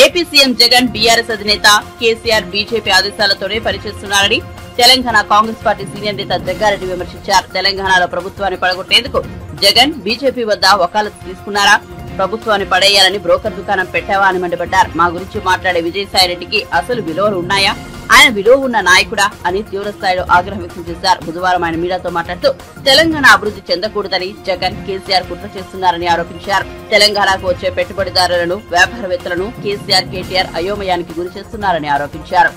AP CM Jagan BRS అధినేత KCR BJP ఆదేశాలతోనే పనిచేస్తున్నారని Telangana Congress party senior నేత జగ్గారెడ్డి విమర్శించారు. తెలంగాణలో ప్రభుత్వాన్ని పడగొట్టేందుకు జగన్ బీజేపీ వద్ద వకాలతు తీసుకున్నారా? ప్రభుత్వాన్ని పడేయాలని బ్రోకర్ దుకాణం పెట్టావా అని మండిపడ్డారు. మా గురించి మాట్లాడే విజయసాయిరెడ్డికి అసలు విలువలు ఉన్నాయా? ఆయన విలువ ఉన్న నాయకుడా అని తీవ్రస్థాయిలో ఆగ్రహం వ్యక్తం చేశారు. బుధవారం ఆయన మీడియాతో మాట్లాడుతూ తెలంగాణ అభివృద్ధి చెందకూడదని జగన్ కేసీఆర్ కుట్ర చేస్తున్నారని ఆరోపించారు. తెలంగాణకు వచ్చే పెట్టుబడిదారులను, వ్యాపారవేత్తలను కేసీఆర్, కేటీఆర్ అయోమయానికి గురి చేస్తున్నారని ఆరోపించారు.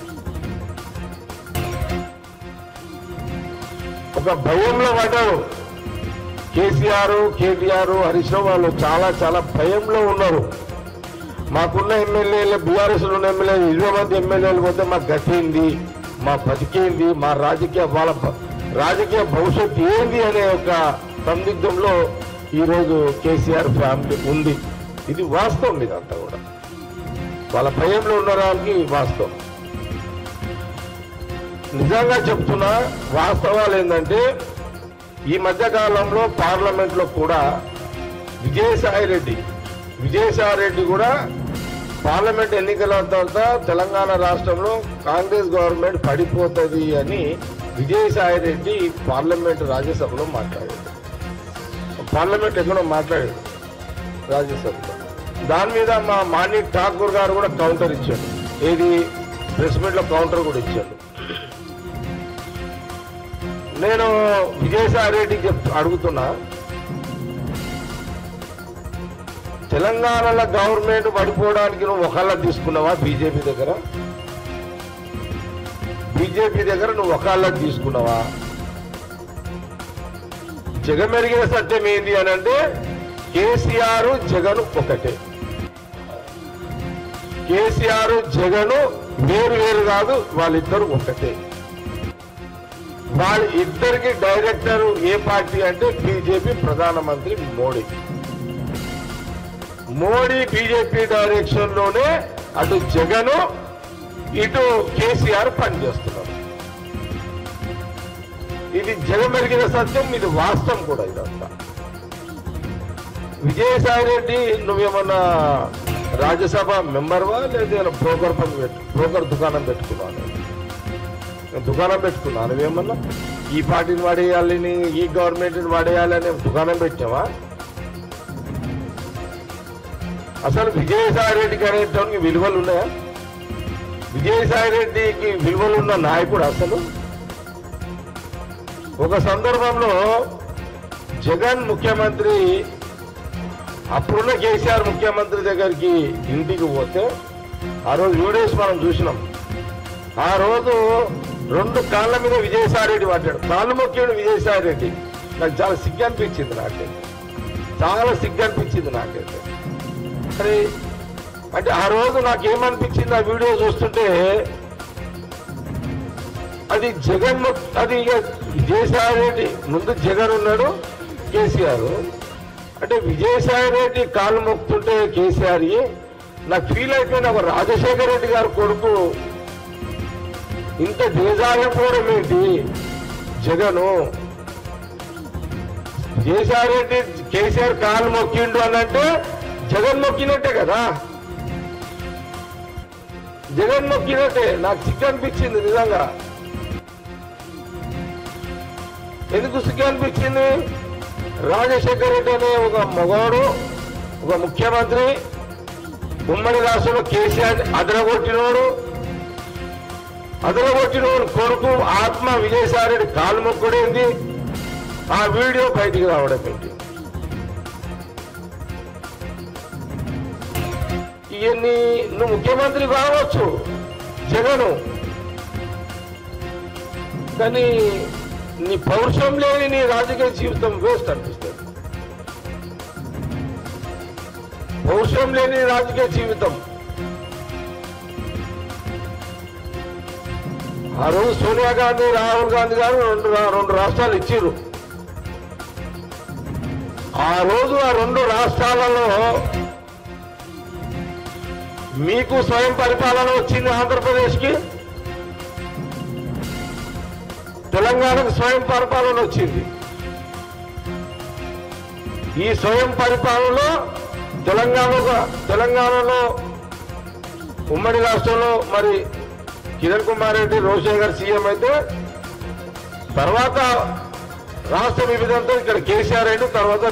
ఒక భయంలో పడ్డారు కేసీఆర్, కేటీఆర్, హరీష్ రావు వాళ్ళు చాలా భయంలో ఉన్నారు. మాకున్న ఎమ్మెల్యేలు, బీఆర్ఎస్ ఉన్న ఎమ్మెల్యేలు 20 మంది ఎమ్మెల్యేలు పోతే మాకు గట్టింది, మా బతికేంది, మా వాళ్ళ రాజకీయ భవిష్యత్తు ఏంది అనే ఒక సందిగ్ధంలో ఈరోజు కేసీఆర్ ఫ్యామిలీ ఉంది. ఇది వాస్తవం. ఇదంతా కూడా వాళ్ళ భయంలో ఉండడానికి వాస్తవం. నిజంగా చెప్తున్నా, వాస్తవాలు ఏంటంటే ఈ మధ్య కాలంలో పార్లమెంట్ లో కూడా విజయసాయి రెడ్డి కూడా పార్లమెంట్ ఎన్నికల తర్వాత తెలంగాణ రాష్ట్రంలో కాంగ్రెస్ గవర్నమెంట్ పడిపోతుంది అని విజయసాయి రెడ్డి పార్లమెంట్ రాజ్యసభలో మాట్లాడాడు. పార్లమెంట్ ఎక్కడో మాట్లాడాడు రాజ్యసభలో. దాని మీద మా మాణిక్ ఠాకూర్ గారు కూడా కౌంటర్ ఇచ్చాడు. ఏది ప్రెస్ మీట్ లో కౌంటర్ కూడా ఇచ్చాడు. నేను విజయసాయి రెడ్డికి అడుగుతున్నా, తెలంగాణలో గవర్నమెంట్ పడిపోవడానికి నువ్వు ఒకళ్ళ తీసుకున్నావా? బీజేపీ దగ్గర నువ్వు ఒకళ్ళ తీసుకున్నావా? జగమెరిగిన సత్యం ఏంది అని అంటే కేసీఆర్, జగన్ ఒకటే. కేసీఆర్, జగన్ వేరు కాదు, వాళ్ళిద్దరు ఒకటే. వాళ్ళ ఇద్దరికి డైరెక్టర్ ఏ పార్టీ అంటే బీజేపీ, ప్రధానమంత్రి మోడీ బీజేపీ డైరెక్షన్ లోనే అటు జగన్, ఇటు కేసీఆర్ పనిచేస్తున్నారు. ఇది జగమెరిగిన సత్యం, ఇది వాస్తవం కూడా. ఇదంతా విజయసాయి రెడ్డి నువ్వేమన్నా రాజ్యసభ మెంబర్వా లేదా బ్రోకర్ దుకాణం పెట్టుకున్నావు? దుకాణం పెట్టుకున్నా నువ్వేమన్నా ఈ పార్టీని వాడేయాలని, ఈ గవర్నమెంట్ని వాడేయాలని దుకాణం పెట్టావా? అసలు విజయసాయి రెడ్డికి అనేటానికి విలువలు ఉన్నాయా? విజయసాయి రెడ్డికి విలువలు ఉన్న నాయకుడు అసలు? ఒక సందర్భంలో జగన్ ముఖ్యమంత్రి, అప్పుడున్న కేసీఆర్ ముఖ్యమంత్రి దగ్గరికి ఇంటికి పోతే ఆ రోజు వీడియోస్ మనం చూసినాం. ఆ రోజు 2 కాళ్ళ మీద విజయసాయి రెడ్డి పడ్డాడు. కాళ్ళు మొక్కాడు విజయసాయి రెడ్డి. నాకు చాలా సిగ్గు అనిపించింది. నాకైతే సరే అంటే ఆ రోజు నాకేమనిపించింది, ఆ వీడియో చూస్తుంటే అది అది విజయసాయి రెడ్డి ముందు జగన్ ఉన్నాడు, కేసీఆర్ అంటే విజయసాయి రెడ్డి కాళ్ళు మొక్కుతుంటే కేసీఆర్ నాకు ఫీల్ అయిపోయింది. ఒక రాజశేఖర రెడ్డి గారు కొడుకు ఇంత దిగజారిపోవడం ఏంటి? జగను విజయసాయి రెడ్డి కేసీఆర్ కాళ్ళు మొక్కిండు అనంటే జగన్ మొక్కినట్టే కదా. జగన్ మొక్కినట్టే. నాకు సిగ్గు అనిపించింది నిజంగా. ఎందుకు సిగ్గు అనిపించింది? రాజశేఖర రెడ్డి అనే ఒక మగవాడు, ఒక ముఖ్యమంత్రి, ఉమ్మడి రాష్ట్రంలో కేసీఆర్ అదరగొట్టినోడు కొడుకు ఆత్మ విజయసాయి రెడ్డి కాలు మొక్కడేంది? ఆ వీడియో బయటికి రావడం ఏంటి? ఇవన్నీ నువ్వు ముఖ్యమంత్రి కావచ్చు జగను, కానీ నీ పౌరుషం లేని నీ రాజకీయ జీవితం వేస్ట్ అనిపిస్తుంది. పౌరుషం లేని రాజకీయ జీవితం. ఆ రోజు సోనియా గాంధీ, రాహుల్ గాంధీ గారు రెండు రాష్ట్రాలు ఇచ్చారు. ఆ రోజు ఆ 2 రాష్ట్రాలలో మీకు స్వయం పరిపాలన వచ్చింది. ఆంధ్రప్రదేశ్కి, తెలంగాణకు స్వయం పరిపాలన వచ్చింది. ఈ స్వయం పరిపాలనలో తెలంగాణలో ఉమ్మడి రాష్ట్రంలో మరి కిరణ్ కుమార్ రెడ్డి రోషయ్య గారు సీఎం అయితే తర్వాత రాష్ట్ర విభజనతో ఇక్కడ కేసీఆర్ రెడ్డి తర్వాత